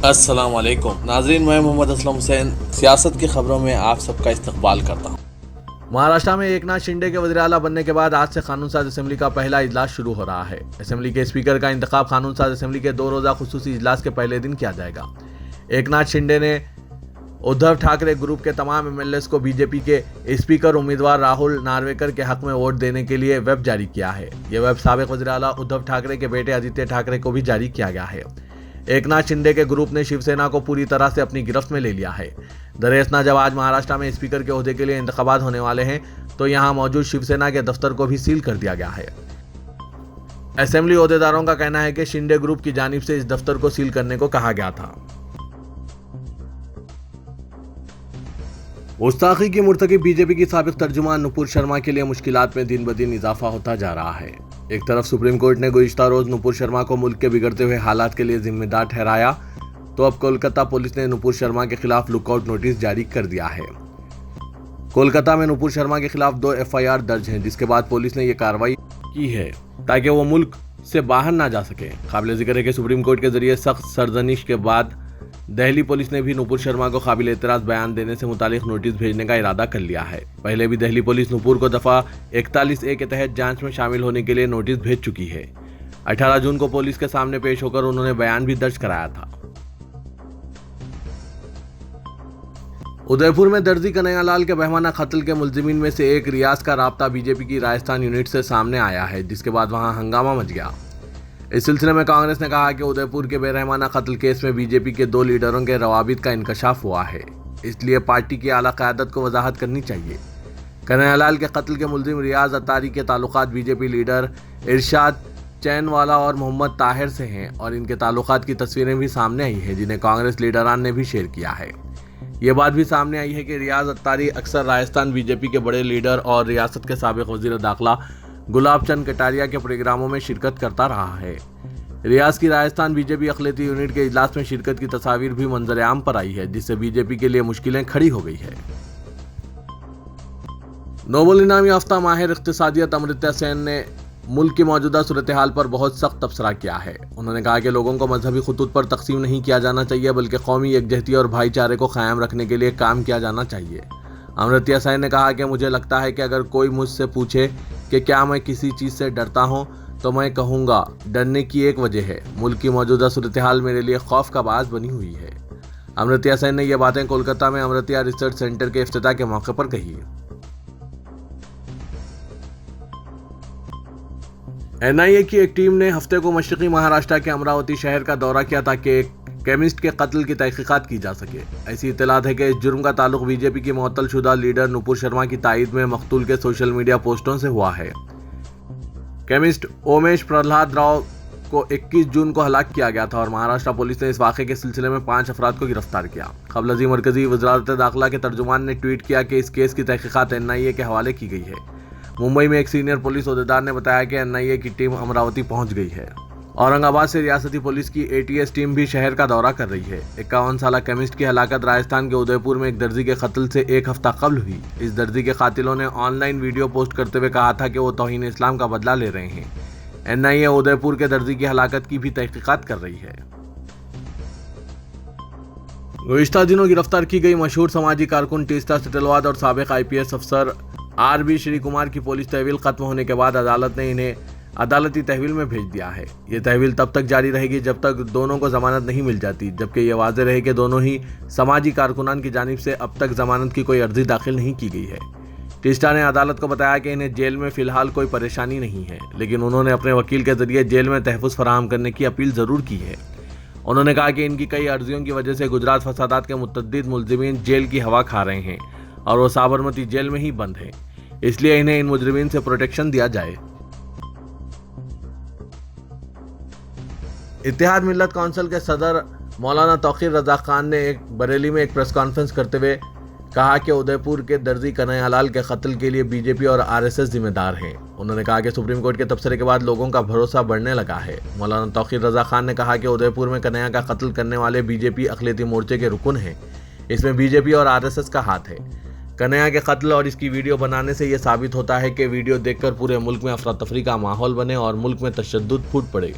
अस्सलाम वालेकुम नाज़रीन, मैं मोहम्मद असलम हुसैन सियासत की खबरों में आप सबका इस्तकबाल करता हूँ। महाराष्ट्र में एकनाथ शिंदे के वज़ीर आला बनने के बाद आज से कानून साज असेंबली का पहला इजलास शुरू हो रहा है। असेंबली के स्पीकर का इंतखाब कानून साज असेंबली के 2 रोज़ा खुसूसी इजलास के पहले दिन किया जाएगा। एकनाथ शिंदे ने उद्धव ठाकरे ग्रुप के तमाम एमएलएस को बीजेपी के स्पीकर उम्मीदवार राहुल नार्वेकर के हक में वोट देने के लिए वेब जारी किया है। यह वेब साबिक वज़ीर आला उद्धव ठाकरे के बेटे आदित्य ठाकरे को भी जारी किया गया है। एकनाथ शिंदे के ग्रुप ने शिवसेना को पूरी तरह से अपनी गिरफ्त में ले लिया है। दरअसल जब आज महाराष्ट्र में स्पीकर के ओहदे के लिए इंतखाबात होने वाले हैं तो यहां मौजूद शिवसेना के दफ्तर को भी सील कर दिया गया है। असेंबली ओहदेदारों का कहना है कि शिंदे ग्रुप की जानिब से इस दफ्तर को सील करने को कहा गया था। गुस्ताखी की मुर्तकिब बीजेपी की साबिक तर्जुमान नुपुर शर्मा के लिए मुश्किलात में दिन ब दिन इजाफा होता जा रहा है। एक तरफ सुप्रीम कोर्ट ने गुज़िश्ता रोज नुपुर शर्मा को मुल्क के बिगड़ते हुए हालात के लिए जिम्मेदार ठहराया, तो अब कोलकाता पुलिस ने नुपुर शर्मा के खिलाफ लुकआउट नोटिस जारी कर दिया है। कोलकाता में नुपुर शर्मा के खिलाफ 2 FIR दर्ज हैं, जिसके बाद पुलिस ने यह कार्रवाई की है ताकि वो मुल्क से बाहर ना जा सके। काबिल जिक्र है कि सुप्रीम कोर्ट के जरिए सख्त सरजनिश के बाद दिल्ली पुलिस ने भी नुपुर शर्मा को काबिल एतराज बयान देने से मुतालिक नोटिस भेजने का इरादा कर लिया है। पहले भी दिल्ली पुलिस नुपुर को दफा 41A के तहत जांच में शामिल होने के लिए नोटिस भेज चुकी है। 18 जून को पुलिस के सामने पेश होकर उन्होंने बयान भी दर्ज कराया था। उदयपुर में दर्जी कन्हैयालाल के बहमाना कत्ल के मुलजिमीन में से एक रियाज का राब्ता बीजेपी की राजस्थान यूनिट से सामने आया है, जिसके बाद वहां हंगामा मच गया। इस सिलसिले में कांग्रेस ने कहा कि उदयपुर के बेरहमाना कत्ल केस में बीजेपी के 2 लीडरों के रवाबित का इंकशाफ हुआ है, इसलिए पार्टी की आला क़यादत को वजाहत करनी चाहिए। कन्हैयालाल के कत्ल के मुलजिम रियाज अत्तारी के ताल्लुकात बीजेपी लीडर इरशाद चैनवाला और मोहम्मद ताहिर से हैं और इनके ताल्लुकात की तस्वीरें भी सामने आई हैं, जिन्हें कांग्रेस लीडरान ने भी शेयर किया है। ये बात भी सामने आई है कि रियाज अत्तारी अक्सर राजस्थान बीजेपी के बड़े लीडर और रियासत के साबिक वज़ीर दाखिला गुलाब चंद कटारिया के प्रोग्रामों में शिरकत करता रहा है। रियाज की राजस्थान बीजेपी अखिलेती यूनिट के इजलास में शिरकत की तस्वीर भी मंजर-ए-आम पर आई है, जिससे बीजेपी के लिए मुश्किलें खड़ी हो गई है। नोबेल इनामी याफ्ता माहिर इख्तिसादियत अमर्त्य सेन ने मुल्क की मौजूदा सूरत हाल पर बहुत सख्त तबसरा किया है। उन्होंने कहा कि लोगों को मजहबी खतूत पर तकसीम नहीं किया जाना चाहिए, बल्कि कौमी यकजहती और भाईचारे को कायम रखने के लिए काम किया जाना चाहिए। अमर्त्य सेन ने कहा कि मुझे लगता है कि अगर कोई मुझसे पूछे कि क्या मैं किसी चीज़ से डरता हूं, तो मैं कहूँगा डरने की एक वजह है। मुल्क की मौजूदा सूरत हाल मेरे लिए खौफ का बास बनी हुई है। अमर्त्य सेन ने यह बातें कोलकाता में अमर्त्य रिसर्च सेंटर के इफ्तिताह के मौके पर कही। NIA की एक टीम ने हफ्ते को मशरकी महाराष्ट्र के अमरावती शहर का दौरा किया ताकि एक केमिस्ट के कत्ल की तहकीकात की जा सके। ऐसी इत्तलात है कि इस जुर्म का ताल्लुक बीजेपी की मुअत्तलशुदा लीडर नुपुर शर्मा की तायद में मकतूल के सोशल मीडिया पोस्टों से हुआ है। केमिस्ट ओमेश प्रहलाद राव को 21 जून को हलाक किया गया था और महाराष्ट्र पुलिस ने इस वाक़े के सिलसिले में 5 अफराद को गिरफ्तार किया। खबलजी मरकजी वज़ारत दाखिला के तर्जुमान ने ट्वीट किया कि इस केस की तहकीकात NIA के हवाले की गई है। मुंबई में एक सीनियर पुलिस ओहदेदार ने बताया कि NIA की टीम अमरावती पहुंच गई है। औरंगाबाद से रियासती पुलिस की ATS टीम भी शहर का दौरा कर रही है। 51 साला केमिस्ट की हलाकत राजस्थान के उदयपुर में एक दर्जी के कत्ल से 1 हफ्ता कबल हुई। इस दर्जी के कातिलों ने ऑनलाइन वीडियो पोस्ट करते हुए कहा था कि वो तौहीन इस्लाम का बदला ले रहे हैं। NIA उदयपुर के दर्जी की हलाकत की भी तहकीकात कर रही है। गुज़िश्ता दिनों गिरफ्तार की गई मशहूर समाजी कारकुन टीस्टा सेटलवाद और साबिक IPS अफसर RB श्री कुमार की पुलिस तहवील खत्म होने के बाद अदालत ने इन्हें अदालती तहवील में भेज दिया है। ये तहवील तब तक जारी रहेगी जब तक दोनों को जमानत नहीं मिल जाती, जबकि ये वाज़ेह रहे कि दोनों ही समाजी कारकुनान की जानिब से अब तक जमानत की कोई अर्जी दाखिल नहीं की गई है। टिस्टा ने अदालत को बताया कि इन्हें जेल में फ़िलहाल कोई परेशानी नहीं है, लेकिन उन्होंने अपने वकील के जरिए जेल में तहफ़्फ़ुज़ फराहम करने की अपील ज़रूर की है। उन्होंने कहा कि इनकी कई अर्जियों की वजह से गुजरात फसादात के मुतअद्दिद मुलजिमीन जेल की हवा खा रहे हैं और वो साबरमती जेल में ही बंद हैं, इसलिए इन्हें इन मुजरिमीन से प्रोटेक्शन दिया जाए। इत्तेहाद मिल्लत काउंसिल के सदर मौलाना तौक़ीर रज़ा खान ने बरेली में एक प्रेस कॉन्फ्रेंस करते हुए कहा कि उदयपुर के दर्जी कन्हैयालाल के कत्ल के लिए बीजेपी और RSS जिम्मेदार हैं। उन्होंने कहा कि सुप्रीम कोर्ट के तबसरे के बाद लोगों का भरोसा बढ़ने लगा है। मौलाना तौक़ीर रज़ा खान ने कहा कि उदयपुर में कन्हैया का कत्ल करने वाले बीजेपी अखिलेती मोर्चे के रुकन हैं। इसमें बीजेपी और RSS का हाथ है। कन्हैया के कत्ल और इसकी वीडियो बनाने से यह साबित होता है कि वीडियो देखकर पूरे मुल्क में अफरा तफरी का माहौल बने और मुल्क में तशद्दुद फूट पड़े।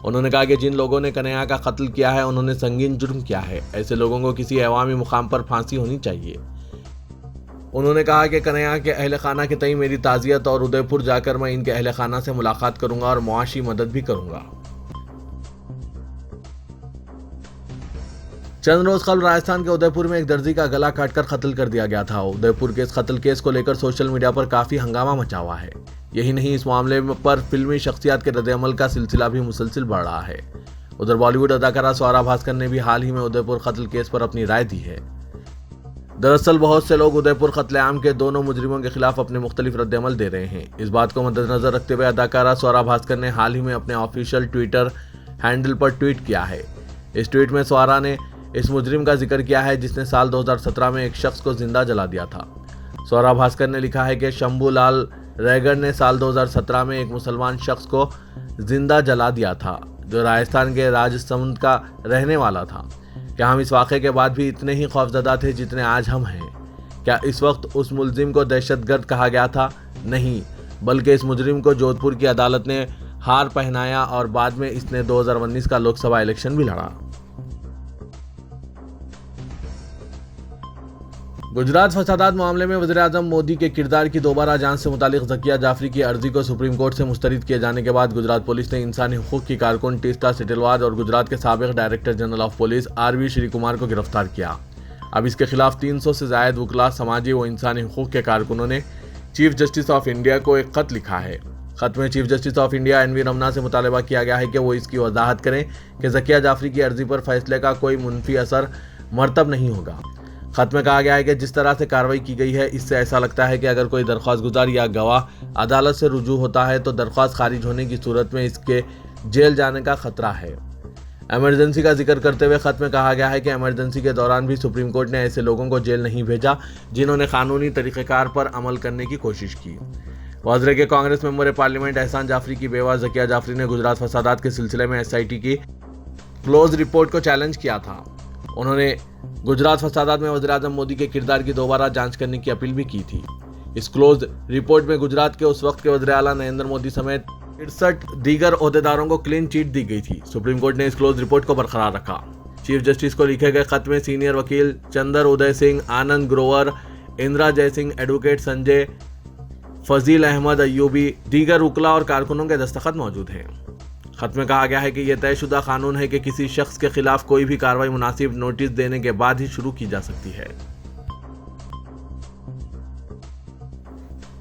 उन्होंने कहा कि जिन लोगों ने कन्हैया का कत्ल किया है उन्होंने संगीन जुर्म किया है। ऐसे लोगों को किसी अवामी मुकाम पर फांसी होनी चाहिए। उन्होंने कहा कि कन्हैया के अहल खाना के तई मेरी ताज़ियत और उदयपुर जाकर मैं इनके अहल खाना से मुलाकात करूंगा और मुआशी मदद भी करूंगा। चंद रोज कल राजस्थान के उदयपुर में एक दर्जी का गला काटकर कत्ल कर दिया गया था। उदयपुर के इस कत्ल केस को लेकर सोशल मीडिया पर काफी हंगामा मचा हुआ है। यही नहीं, इस मामले पर फिल्मी शख्सियत के रद्द-ए-अमल का सिलसिला भी मुसलसिल बढ़ रहा है। उधर बॉलीवुड अदाकारा स्वरा भास्कर ने भी हाल ही में उदयपुर कत्ल केस पर अपनी राय दी है। दरअसल बहुत से लोग उदयपुर कत्लेआम के दोनों मुजरिमों के खिलाफ अपने मुख्तलिफ रद्द-ए-अमल दे रहे हैं। इस बात को मद्देनजर रखते हुए अदाकारा स्वरा भास्कर ने हाल ही में अपने ऑफिशियल ट्विटर हैंडल पर ट्वीट किया है। इस ट्वीट में स्वरा ने इस मुजरिम का जिक्र किया है जिसने साल 2017 में एक शख्स को जिंदा जला दिया था। स्वरा भास्कर ने लिखा है कि शंभू लाल रैगर ने साल 2017 में एक मुसलमान शख्स को जिंदा जला दिया था जो राजस्थान के राजसमंद का रहने वाला था। क्या हम इस वाक़े के बाद भी इतने ही खौफजदा थे जितने आज हम हैं? क्या इस वक्त उस मुलजिम को दहशतगर्द कहा गया था? नहीं, बल्कि इस मुजरिम को जोधपुर की अदालत ने हार पहनाया और बाद में इसने 2019 का लोकसभा इलेक्शन भी लड़ा। गुजरात फसादात मामले में वज़ीर-ए-आज़म मोदी के किरदार की दोबारा जांच से मुतालिक ज़किया जाफरी की अर्जी को सुप्रीम कोर्ट से मुस्तरद किए जाने के बाद गुजरात पुलिस ने इंसानी हुकूक की कारकुन टीस्टा सिटिलवाद और गुजरात के साबिक director general of police RV Sreekumar को गिरफ्तार किया। अब इसके खिलाफ 300 से ज़ायद वकला, समाजी व इंसानी हुकूक के कारकुनों ने चीफ जस्टिस ऑफ इंडिया को एक खत लिखा है। खत में chief justice of India NV Ramana से मुतालबा किया गया है कि वो इसकी वजाहत करें कि ज़किया जाफरी की अर्जी पर फैसले का कोई मुनफी असर मरतब नहीं होगा। खत में कहा गया है कि जिस तरह से कार्रवाई की गई है इससे ऐसा लगता है कि अगर कोई दरख्वास्त गुजार या गवाह अदालत से रुजू होता है तो दरख्वास्त खारिज होने की सूरत में इसके जेल जाने का खतरा है। इमरजेंसी का जिक्र करते हुए खत में कहा गया है कि इमरजेंसी के दौरान भी सुप्रीम कोर्ट ने ऐसे लोगों को जेल नहीं भेजा जिन्होंने कानूनी तरीक़ेकार पर अमल करने की कोशिश की। वाजरे के कांग्रेस मेंबर पार्लियामेंट एहसान जाफरी की बेवा ज़किया जाफरी ने गुजरात फसादात के सिलसिले में SIT की क्लोज रिपोर्ट को चैलेंज किया था। उन्होंने गुजरात फसादात में वज़ीर-ए-आज़म मोदी के किरदार की दोबारा जांच करने की अपील भी की थी। इस क्लोज रिपोर्ट में गुजरात के उस वक्त के वज़ीर आला नरेंद्र मोदी समेत 63 दीगर ओहदेदारों को क्लीन चिट दी गई थी। सुप्रीम कोर्ट ने इस क्लोज रिपोर्ट को बरकरार रखा। चीफ जस्टिस को लिखे गए खत में सीनियर वकील चंदर उदय सिंह, आनंद ग्रोवर, इंदिरा जयसिंह, एडवोकेट संजय, फजील अहमद अय्यूबी, दीगर वकला और कारकुनों के दस्तखत मौजूद हैं। खत में कहा गया है कि यह तयशुदा कानून है कि किसी शख्स के खिलाफ कोई भी कार्रवाई मुनासिब नोटिस देने के बाद ही शुरू की जा सकती है।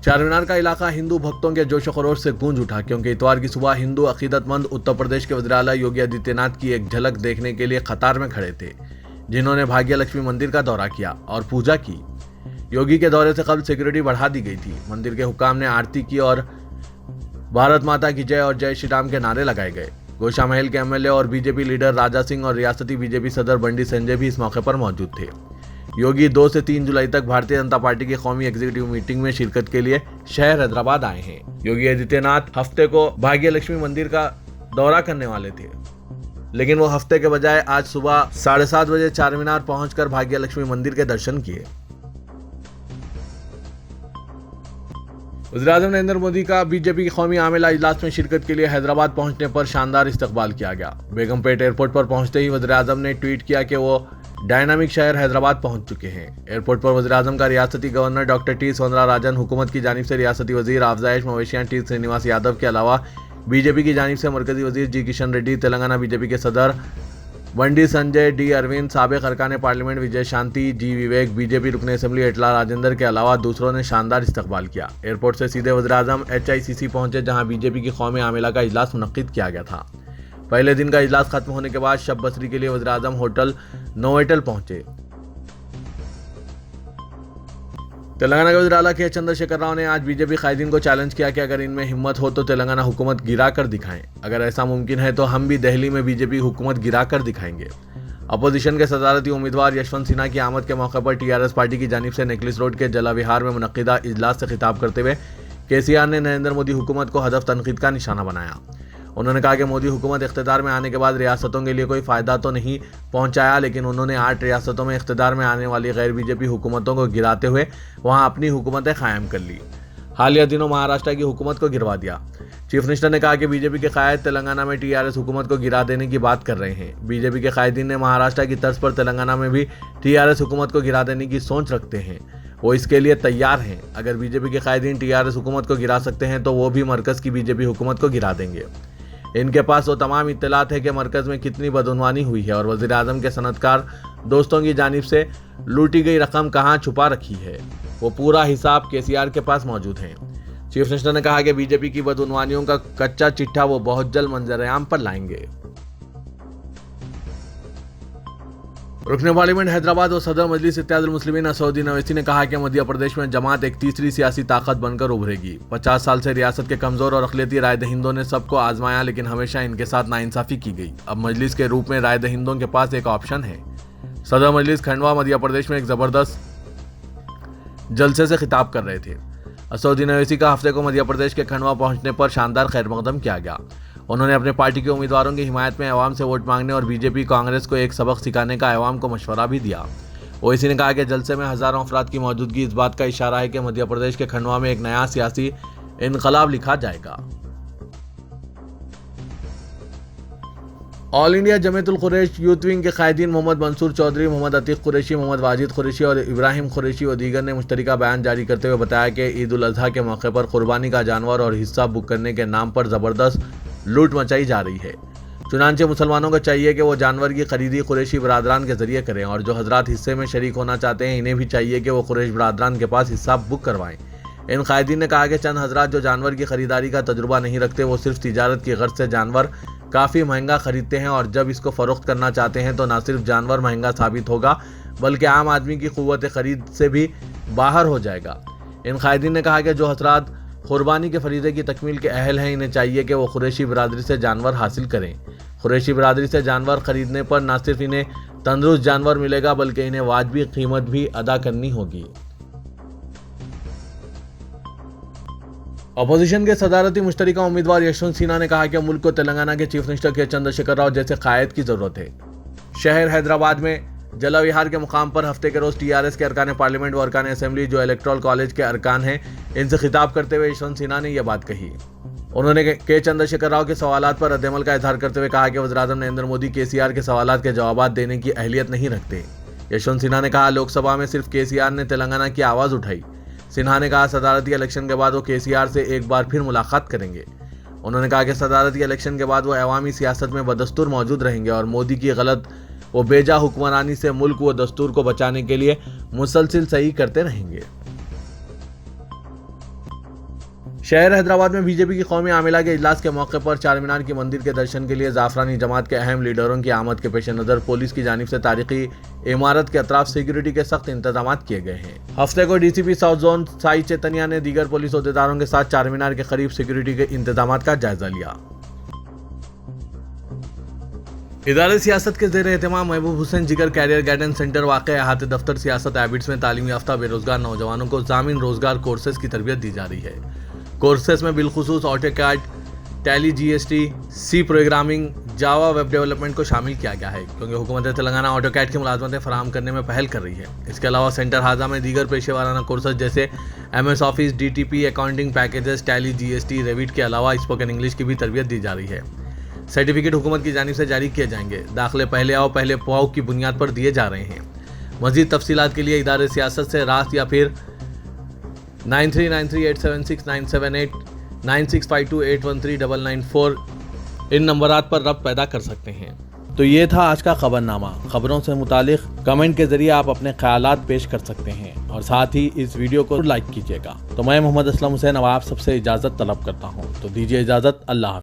चारमीनार का इलाका हिंदू भक्तों के जोश खरोश से गूंज उठा क्योंकि इतवार की सुबह हिंदू अकीदतमंद उत्तर प्रदेश के वज़ीर आला योगी आदित्यनाथ की एक झलक देखने के लिए कतार में खड़े थे, जिन्होंने भाग्य लक्ष्मी मंदिर का दौरा किया और पूजा की। योगी के दौरे से कबल सिक्योरिटी बढ़ा दी गई थी। मंदिर के हुक्काम ने आरती की और भारत माता की जय और जय श्री राम के नारे लगाए गए। गोशा महल के MLA और बीजेपी लीडर राजा सिंह और रियासती बीजेपी सदर बंडी संजय भी इस मौके पर मौजूद थे। योगी 2 से 3 जुलाई तक भारतीय जनता पार्टी की कौमी एग्जीक्यूटिव मीटिंग में शिरकत के लिए शहर हैदराबाद आए हैं। योगी आदित्यनाथ हफ्ते को भाग्य लक्ष्मी मंदिर का दौरा करने वाले थे, लेकिन वो हफ्ते के बजाय आज सुबह 7:30 बजे चारमीनार पहुंचकर भाग्य लक्ष्मी मंदिर के दर्शन किए। वज़ीर-ए-आज़म नरेंद्र मोदी का बीजेपी की कौमी आमिला इजलास में शिरकत के लिए हैदराबाद पहुंचने पर शानदार इस्तकबाल किया गया। बेगमपेट एयरपोर्ट पर पहुंचते ही वज़ीर-ए-आज़म ने ट्वीट किया कि वो डायनामिक शहर हैदराबाद पहुंच चुके हैं। एयरपोर्ट पर वज़ीर-ए-आज़म का रियासती गवर्नर डॉक्टर T. सौंदराराजन, हुकूमत की जानिब से रियासती वजीर आफजाइश मवेशियां T. श्रीनिवास यादव के अलावा बीजेपी की जानिब से मरकजी वजीर G. किशन रेड्डी, तेलंगाना बीजेपी के सदर बंडी संजय, D. अरविंद, साबिक अरकान पार्लियामेंट विजय शांति, G. विवेक, बीजेपी रुकन असेंबली एटला राजेंद्र के अलावा दूसरों ने शानदार इस्तकबाल किया। एयरपोर्ट से सीधे वज़ीर-ए-आज़म HICC पहुंचे, जहां बीजेपी की कौमी आमिला का इजलास मुनक्किद किया गया था। पहले दिन का इजलास खत्म होने के बाद शब बसरी के लिए वज़ीर-ए-आज़म होटल नोवेटल पहुंचे। तेलंगाना के वज़ीर आला के चंद्रशेखर राव ने आज बीजेपी कायदीन को चैलेंज किया कि अगर इनमें हिम्मत हो तो तेलंगाना हुकूमत गिरा कर दिखाएं। अगर ऐसा मुमकिन है तो हम भी दिल्ली में बीजेपी हुकूमत गिरा कर दिखाएंगे। अपोजिशन के सदारती उम्मीदवार यशवंत सिन्हा की आमद के मौके पर TRS पार्टी की जानिब से नेकलेस रोड के जला विहार में मुनक्किदा इजलास से खिताब करते हुए KCR ने नरेंद्र मोदी हुकूमत को हदफ तनकीद का निशाना बनाया। उन्होंने कहा कि मोदी हुकूमत इख्तिदार में आने के बाद रियासतों के लिए कोई फ़ायदा तो नहीं पहुंचाया, लेकिन उन्होंने 8 रियासतों में इख्तिदार में आने वाली गैर बीजेपी हुकूमतों को गिराते हुए वहां अपनी हुकूमतें कायम कर ली। हालिया दिनों महाराष्ट्र की हुकूमत को गिरवा दिया। चीफ मिनिस्टर ने कहा कि बीजेपी के कायद तेलंगाना में टीआरएस हुकूमत को गिरा देने की बात कर रहे हैं। बीजेपी के कायदीन ने महाराष्ट्र की तर्ज पर तेलंगाना में भी टीआरएस हुकूमत को गिरा देने की सोच रखते हैं। वो इसके लिए तैयार हैं। अगर बीजेपी के कायदीन टीआरएस हुकूमत को गिरा सकते हैं तो वो भी मरकज़ की बीजेपी हुकूमत को गिरा देंगे। इनके पास वो तमाम इत्तलात है कि मरकज़ में कितनी बदउनवानी हुई है और वज़ीर आज़म के सनतकार दोस्तों की जानिब से लूटी गई रकम कहाँ छुपा रखी है, वो पूरा हिसाब केसीआर के पास मौजूद है। चीफ मिनिस्टर ने कहा कि बीजेपी की बदउनवानियों का कच्चा चिट्ठा वो बहुत जल्द मंजर-ए-आम पर लाएंगे। रुकन पार्लियामेंट हैदराबाद और सदर मजलिस इत्तेहादुल मुस्लिमीन असदुद्दीन ओवैसी ने कहा कि मध्य प्रदेश में जमात एक तीसरी सियासी ताकत बनकर उभरेगी। 50 साल से रियासत के कमजोर और अक़लियती राय दहिंदों ने सबको आजमाया, लेकिन हमेशा इनके साथ नाइंसाफी की गई। अब मजलिस के रूप में राय दहिंदों के पास एक ऑप्शन है। सदर मजलिस खंडवा मध्य प्रदेश में एक जबरदस्त जलसे से खिताब कर रहे थे। असदुद्दीन ओवैसी का हफ्ते को मध्य प्रदेश के खंडवा पहुंचने पर शानदार खैरमकदम किया गया। उन्होंने अपने पार्टी के उम्मीदवारों की हिमायत में अवाम से वोट मांगने और बीजेपी कांग्रेस को एक सबक सिखाने का अवाम को मशवरा भी दिया। ओवैसी ने कहा कि जलसे में हज़ारों अफराद की मौजूदगी इस बात का इशारा है कि मध्य प्रदेश के खंडवा में एक नया सियासी इनकलाब लिखा जाएगा। All India Jamiatul Quraish youth wing के कायदीन मोहम्मद मंसूर चौधरी, मोहम्मद अतीक कुरैशी, मोहम्मद वाजिद कुरैशी और इब्राहिम कुरैशी व दीगर ने मुश्तरका बयान जारी करते हुए बताया कि ईद उल अजहा के मौके पर कुर्बानी का जानवर और हिस्सा बुक करने के नाम पर ज़बरदस्त लूट मचाई जा रही है। चुनांचे मुसलमानों को चाहिए कि वो जानवर की खरीदी कुरैशी बरादरान के जरिए करें और जो हजरात हिस्से में शरीक होना चाहते हैं इन्हें भी चाहिए कि वो कुरैश बरादरान के पास हिस्सा बुक करवाएं। इन कायदीन ने कहा कि चंद हजरात जो जानवर की खरीदारी का तजुर्बा नहीं रखते वो सिर्फ तिजारत की गर्ज से जानवर काफ़ी महंगा खरीदते हैं और जब इसको फ़रोख्त करना चाहते हैं तो ना सिर्फ जानवर महंगा साबित होगा बल्कि आम आदमी की क़ुव्वत खरीद से भी बाहर हो जाएगा। इन कायदीन ने कहा कि जो हजरात कुर्बानी के फरीज़े की तकमील के अहल हैं इन्हें चाहिए कि वो कुरैशी बरादरी से जानवर हासिल करें। कुरैशी बरादरी से जानवर खरीदने पर न सिर्फ इन्हें तंदुरुस्त जानवर मिलेगा बल्कि इन्हें वाजबी कीमत भी अदा करनी होगी। अपोजिशन के सदारती मुश्तरका उम्मीदवार यशवंत सिन्हा ने कहा कि मुल्क को तेलंगाना के चीफ मिनिस्टर के चंद्रशेखर राव जैसे कायद की ज़रूरत है। शहर हैदराबाद में जलाविहार के मुकाम पर हफ्ते के रोज़ टीआरएस के अरकान पार्लियामेंट व अरकान असेंबली जो इलेक्टोरल कॉलेज के अरकान हैं इनसे खिताब करते हुए यशवंत सिन्हा ने यह बात कही। उन्होंने के चंद्रशेखर राव के सवालात पर रद्द-ए-अमल का इजहार करते हुए कहा कि वज़ीर-ए-आज़म नरेंद्र मोदी केसीआर के सवालात के जवाब देने की अहलियत नहीं रखते। यशवंत सिन्हा ने कहा लोकसभा में सिर्फ केसीआर ने तेलंगाना की आवाज़ उठाई। सिन्हा ने कहा सदारती इलेक्शन के बाद वो केसीआर से एक बार फिर मुलाकात करेंगे। उन्होंने कहा कि सदारती इलेक्शन के बाद वो अवामी सियासत में बदस्तूर मौजूद रहेंगे और मोदी की गलत व बेजा हुक्मरानी से मुल्क व दस्तूर को बचाने के लिए मुसलसिल सही करते रहेंगे। शहर हैदराबाद में बीजेपी की कौमी आमिला के इजलास के मौके पर चार मीनार की मंदिर के दर्शन के लिए जाफरानी जमात के अहम लीडरों की आमद के पेश नज़र पुलिस की जानिब से तारीखी इमारत के अतराफ सिक्योरिटी के सख्त इंतजाम किए गए हैं। हफ्ते को DCP south zone Sai Chaitanya ने दीगर पुलिस अहदेदारों के साथ चार मीनार के करीब सिक्योरिटी के इंतजाम का जायजा लिया। इदारे सियासत के ज़ेर एहतमाम महबूब हुसैन जिगर कैरियर गाइडेंस सेंटर वाक़ अहाते दफ्तर सियासत एबिट्स में तालीम याफ्ता बेरोजगार नौजवानों को ज़ामिन रोजगार कोर्सेज की तरबियत दी जा रही है। कोर्सेज में बिलखुसूस AutoCAD, Tally, GST, C programming, Java web development को शामिल किया गया है क्योंकि हुकूमत तेलंगाना ऑटोकैड की मुलाजमतें फराहम करने में पहल कर रही है। इसके अलावा सेंटर हाजा में दीगर पेशेवाराना कोर्सेज जैसे MS office, DTP, accounting packages, tally, GST, Revit के अलावा स्पोकन इंग्लिश की भी तरबियत दी जा रही है। सर्टिफिकेट हुकूमत की जानिब से जारी किए जाएंगे। दाखिले पहले आओ पहले पाओ की बुनियाद पर दिए जा रहे हैं। मज़ीद तफसीलात के लिए इदारे सियासत से रास्त या फिर 9393876978 9652813994 इन नंबरात पर रब्त पैदा कर सकते हैं। तो ये था आज का खबरनामा। खबरों से मुतालिक कमेंट के जरिए आप अपने ख्यालात पेश कर सकते हैं और साथ ही इस वीडियो को लाइक कीजिएगा। तो मैं मोहम्मद असलम हुसैन अब आप सबसे इजाज़त तलब करता हूँ। तो दीजिए इजाज़त। अल्लाह।